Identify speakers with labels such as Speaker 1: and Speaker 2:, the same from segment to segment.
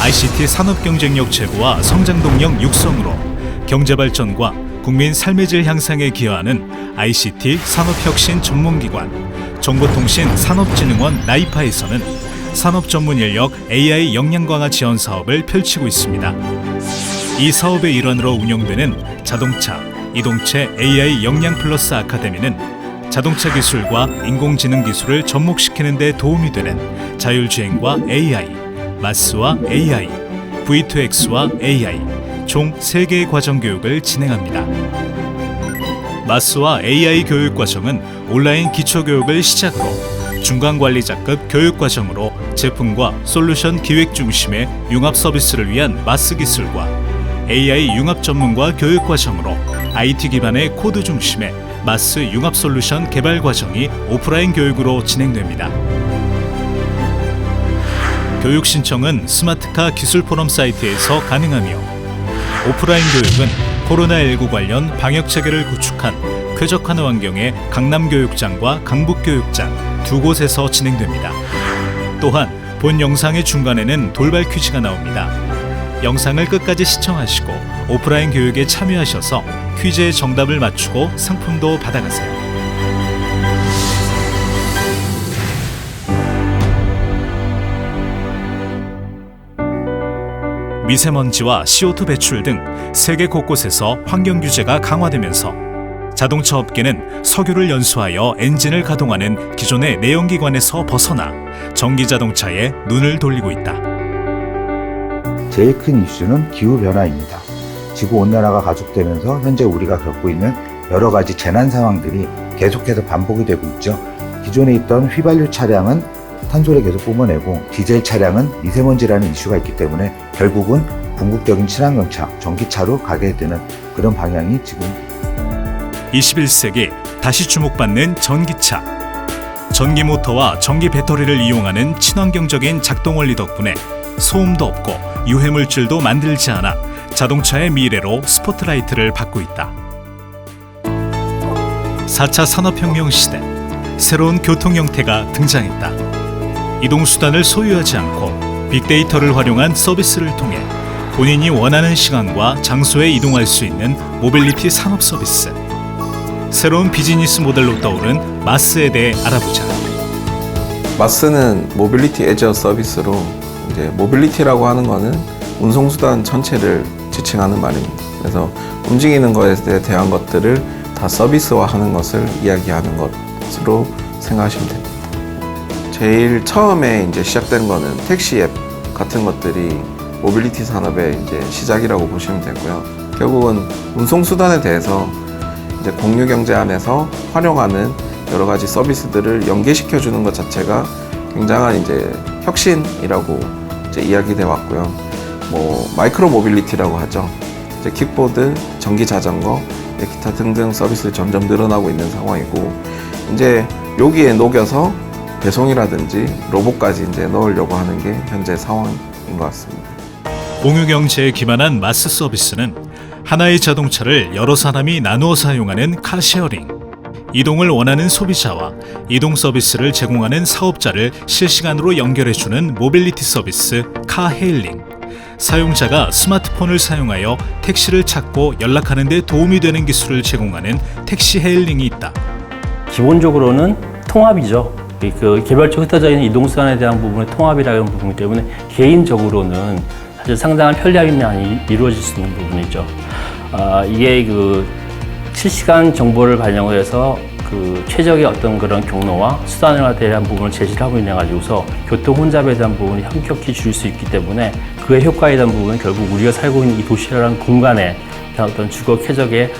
Speaker 1: ICT 산업 경쟁력 제고와 성장 동력 육성으로 경제 발전과 국민 삶의 질 향상에 기여하는 ICT 산업혁신 전문기관 정보통신산업진흥원 나이파에서는 산업 전문 인력 AI 역량 강화 지원 사업을 펼치고 있습니다. 이 사업의 일환으로 운영되는 자동차, 이동체 AI 역량 플러스 아카데미는 자동차 기술과 인공지능 기술을 접목시키는 데 도움이 되는 자율주행과 AI, 마스와 AI, V2X와 AI 총 3개의 과정 교육을 진행합니다. 마스와 AI 교육 과정은 온라인 기초 교육을 시작으로 중간 관리자급 교육 과정으로 제품과 솔루션 기획 중심의 융합 서비스를 위한 마스 기술과 AI 융합 전문가 교육 과정으로 IT 기반의 코드 중심의 마스 융합 솔루션 개발 과정이 오프라인 교육으로 진행됩니다. 교육 신청은 스마트카 기술 포럼 사이트에서 가능하며 오프라인 교육은 코로나19 관련 방역 체계를 구축한 쾌적한 환경의 강남교육장과 강북교육장 두 곳에서 진행됩니다. 또한 본 영상의 중간에는 돌발 퀴즈가 나옵니다. 영상을 끝까지 시청하시고 오프라인 교육에 참여하셔서 퀴즈의 정답을 맞추고 상품도 받아가세요. 미세먼지와 CO2 배출 등 세계 곳곳에서 환경 규제가 강화되면서 자동차 업계는 석유를 연소하여 엔진을 가동하는 기존의 내연기관에서 벗어나 전기 자동차에 눈을 돌리고 있다.
Speaker 2: 제일 큰 이슈는 기후변화입니다. 지구온난화가 가속되면서 현재 우리가 겪고 있는 여러 가지 재난 상황들이 계속해서 반복이 되고 있죠. 기존에 있던 휘발유 차량은 탄소를 계속 뿜어내고 디젤 차량은 미세먼지라는 이슈가 있기 때문에 결국은 궁극적인 친환경차, 전기차로 가게 되는 그런 방향이 지금
Speaker 1: 21세기 다시 주목받는 전기차. 전기 모터와 전기 배터리를 이용하는 친환경적인 작동 원리 덕분에 소음도 없고 유해물질도 만들지 않아 자동차의 미래로 스포트라이트를 받고 있다. 4차 산업혁명 시대, 새로운 교통 형태가 등장했다. 이동수단을 소유하지 않고 빅데이터를 활용한 서비스를 통해 본인이 원하는 시간과 장소에 이동할 수 있는 모빌리티 산업 서비스. 새로운 비즈니스 모델로 떠오른 마스에 대해 알아보자.
Speaker 3: 마스는 모빌리티 애저 서비스로 이제 모빌리티라고 하는 거는 운송수단 전체를 지칭하는 말입니다. 그래서 움직이는 것에 대한 것들을 다 서비스화하는 것을 이야기하는 것으로 생각하시면 됩니다. 제일 처음에 이제 시작된 거는 택시 앱 같은 것들이 모빌리티 산업의 이제 시작이라고 보시면 되고요. 결국은 운송수단에 대해서 이제 공유 경제 안에서 활용하는 여러 가지 서비스들을 연계시켜 주는 것 자체가 굉장한 이제 혁신이라고 이제 이야기돼 왔고요. 뭐 마이크로 모빌리티라고 하죠. 이제 킥보드, 전기 자전거, 기타 등등 서비스들이 점점 늘어나고 있는 상황이고 이제 여기에 녹여서 배송이라든지 로봇까지 이제 넣으려고 하는 게 현재 상황인 것 같습니다.
Speaker 1: 공유 경제에 기반한 마스 서비스는 하나의 자동차를 여러 사람이 나누어 사용하는 카쉐어링, 이동을 원하는 소비자와 이동 서비스를 제공하는 사업자를 실시간으로 연결해주는 모빌리티 서비스 카헤일링, 사용자가 스마트폰을 사용하여 택시를 찾고 연락하는 데 도움이 되는 기술을 제공하는 택시 헤일링이 있다.
Speaker 4: 기본적으로는 통합이죠. 그 개별적으로 흩어져 있는 이동수단에 대한 부분의 통합이라는 부분 때문에 개인적으로는 사실 상당한 편리함이 이루어질 수 있는 부분이죠. 이게 그 실시간 정보를 반영을 해서 그 최적의 어떤 그런 경로와 수단에 대한 부분을 제시를 하고 있는 가지고서 교통 혼잡에 대한 부분이 현격히 줄일 수 있기 때문에 그의 효과에 대한 부분은 결국 우리가 살고 있는 이 도시라는 공간에 어떤 주거 쾌적의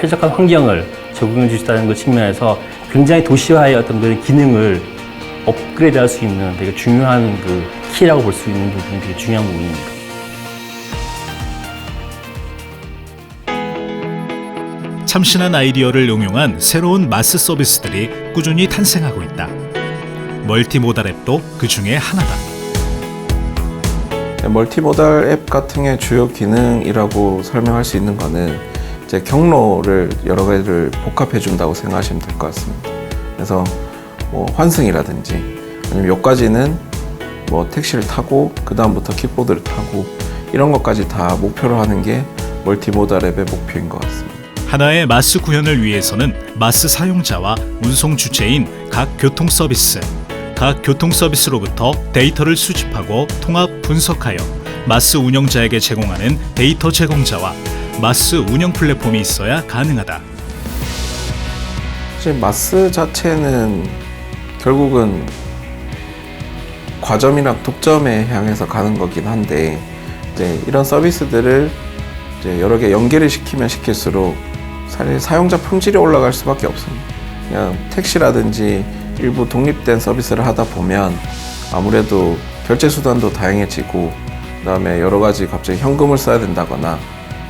Speaker 4: 쾌적한 환경을 제공해 주시다는 그 측면에서 굉장히 도시화의 어떤 그런 기능을 업그레이드할 수 있는 되게 중요한 그 키라고 볼 수 있는 부분이 되게 중요한 부분입니다.
Speaker 1: 참신한 아이디어를 응용한 새로운 마스 서비스들이 꾸준히 탄생하고 있다. 멀티모달 앱도 그 중에 하나다.
Speaker 3: 멀티모달 앱 같은 게 주요 기능이라고 설명할 수 있는 거는 이제 경로를 여러 개를 복합해 준다고 생각하시면 될 것 같습니다. 그래서 뭐 환승이라든지 아니면 여기까지는 뭐 택시를 타고 그 다음부터 킥보드를 타고 이런 것까지 다 목표로 하는 게 멀티모달 앱의 목표인 것 같습니다.
Speaker 1: 하나의 마스 구현을 위해서는 마스 사용자와 운송 주체인 각 교통 서비스, 각 교통 서비스로부터 데이터를 수집하고 통합 분석하여 마스 운영자에게 제공하는 데이터 제공자와 마스 운영 플랫폼이 있어야 가능하다.
Speaker 3: 사실 마스 자체는 결국은 과점이랑 독점에 향해서 가는 거긴 한데 이제 이런 서비스들을 이제 여러 개 연계를 시키면 시킬수록 사실 사용자 품질이 올라갈 수밖에 없습니다. 그냥 택시라든지 일부 독립된 서비스를 하다 보면 아무래도 결제 수단도 다양해지고 그다음에 여러 가지 갑자기 현금을 써야 된다거나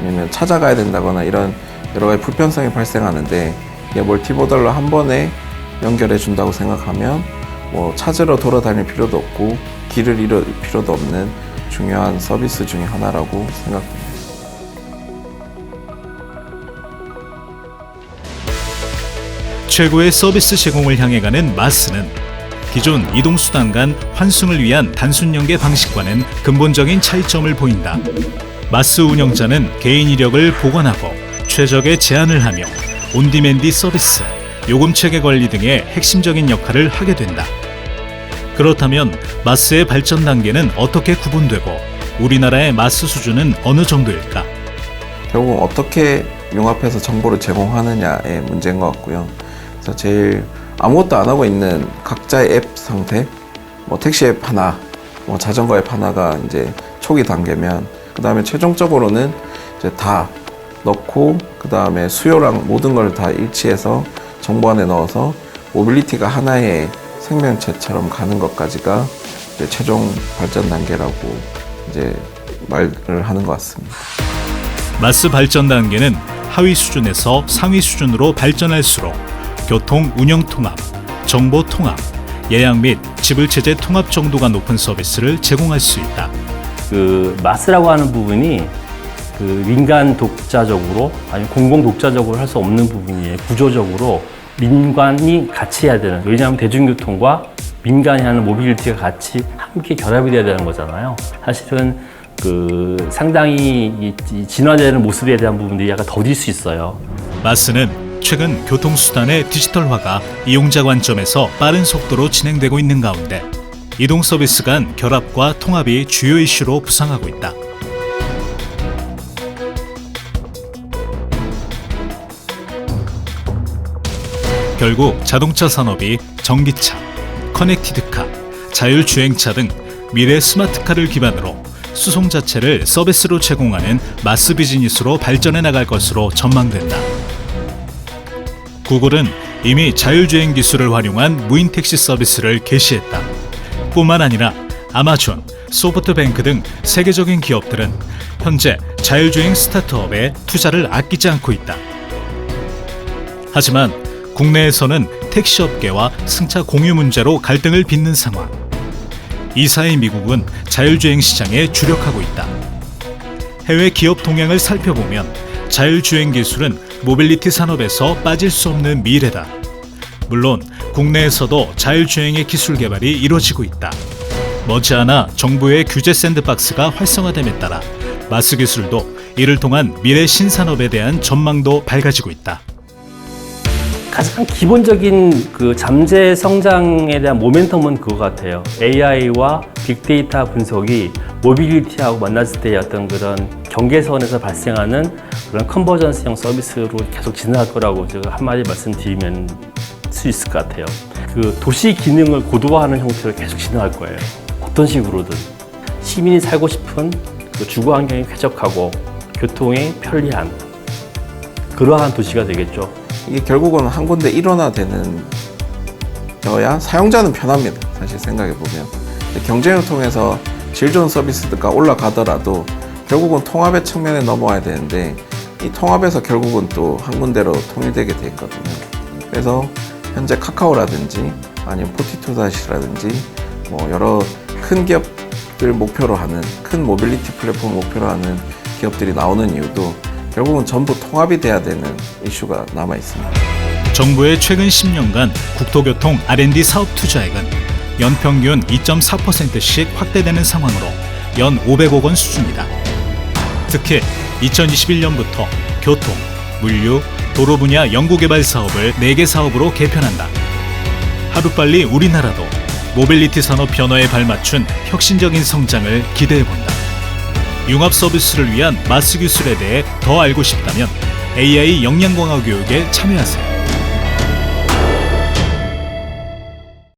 Speaker 3: 아니면 찾아가야 된다거나 이런 여러 가지 불편성이 발생하는데 이게 멀티모달로 한 번에 연결해 준다고 생각하면 뭐 찾으러 돌아다닐 필요도 없고 길을 잃을 필요도 없는 중요한 서비스 중에 하나라고 생각합니다.
Speaker 1: 최고의 서비스 제공을 향해 가는 마스는 기존 이동수단 간 환승을 위한 단순 연계 방식과는 근본적인 차이점을 보인다. 마스 운영자는 개인 이력을 보관하고 최적의 제한을 하며 온디맨디 서비스, 요금 체계 관리 등의 핵심적인 역할을 하게 된다. 그렇다면 마스의 발전 단계는 어떻게 구분되고 우리나라의 마스 수준은 어느 정도일까?
Speaker 3: 결국 어떻게 융합해서 정보를 제공하느냐의 문제인 것 같고요. 그래서 제일 아무것도 안 하고 있는 각자의 앱 상태, 뭐 택시 앱 하나, 뭐 자전거 앱 하나가 이제 초기 단계면 그 다음에 최종적으로는 이제 다 넣고 그 다음에 수요랑 모든 걸 다 일치해서 정보 안에 넣어서 모빌리티가 하나의 생명체처럼 가는 것까지가 이제 최종 발전 단계라고 이제 말을 하는 것 같습니다.
Speaker 1: 마스 발전 단계는 하위 수준에서 상위 수준으로 발전할수록 교통 운영 통합, 정보 통합, 예약 및 지불 체제 통합 정도가 높은 서비스를 제공할 수 있다.
Speaker 4: 그 마스라고 하는 부분이 그 민간 독자적으로 아니면 공공 독자적으로 할 수 없는 부분이에요. 구조적으로 민간이 같이 해야 되는. 왜냐하면 대중교통과 민간이 하는 모빌리티가 같이 함께 결합이 돼야 되는 거잖아요. 사실은 그 상당히 이 진화되는 모습에 대한 부분들이 약간 더딜 수 있어요.
Speaker 1: 마스는 최근 교통수단의 디지털화가 이용자 관점에서 빠른 속도로 진행되고 있는 가운데 이동 서비스 간 결합과 통합이 주요 이슈로 부상하고 있다. 결국 자동차 산업이 전기차, 커넥티드카, 자율주행차 등 미래 스마트카를 기반으로 수송 자체를 서비스로 제공하는 마스 비즈니스로 발전해 나갈 것으로 전망된다. 구글은 이미 자율주행 기술을 활용한 무인 택시 서비스를 개시했다. 뿐만 아니라 아마존, 소프트뱅크 등 세계적인 기업들은 현재 자율주행 스타트업에 투자를 아끼지 않고 있다. 하지만 국내에서는 택시업계와 승차 공유 문제로 갈등을 빚는 상황. 이사의 미국은 자율주행 시장에 주력하고 있다. 해외 기업 동향을 살펴보면 자율주행 기술은 모빌리티 산업에서 빠질 수 없는 미래다. 물론 국내에서도 자율주행의 기술 개발이 이루어지고 있다. 머지않아 정부의 규제 샌드박스가 활성화됨에 따라 마스 기술도 이를 통한 미래 신산업에 대한 전망도 밝아지고 있다.
Speaker 4: 가장 기본적인 그 잠재 성장에 대한 모멘텀은 그거 같아요. AI와 빅데이터 분석이 모빌리티하고 만났을 때의 어떤 그런 경계선에서 발생하는 그런 컨버전스형 서비스로 계속 진행할 거라고 제가 한마디 말씀드리면 수 있을 것 같아요. 그 도시 기능을 고도화하는 형태로 계속 진행할 거예요. 어떤 식으로든. 시민이 살고 싶은 그 주거 환경이 쾌적하고 교통이 편리한 그러한 도시가 되겠죠.
Speaker 3: 이게 결국은 한 군데 일원화되는 여야 사용자는 편합니다. 사실 생각해 보면 경쟁을 통해서 질 좋은 서비스가 올라가더라도 결국은 통합의 측면에 넘어와야 되는데 이 통합에서 결국은 또 한 군데로 통일되게 돼 있거든요. 그래서 현재 카카오라든지 아니면 포티투다시라든지 뭐 여러 큰 기업들 목표로 하는 큰 모빌리티 플랫폼 목표로 하는 기업들이 나오는 이유도 결국은 전부 통합이 돼야 되는 이슈가 남아 있습니다.
Speaker 1: 정부의 최근 10년간 국토교통 R&D 사업 투자액은 연평균 2.4%씩 확대되는 상황으로 연 500억 원 수준이다. 특히 2021년부터 교통, 물류, 도로 분야 연구개발 사업을 4개 사업으로 개편한다. 하루빨리 우리나라도 모빌리티 산업 변화에 발맞춘 혁신적인 성장을 기대해본다. 융합 서비스를 위한 마스 기술에 대해 더 알고 싶다면 AI 역량강화 교육에 참여하세요.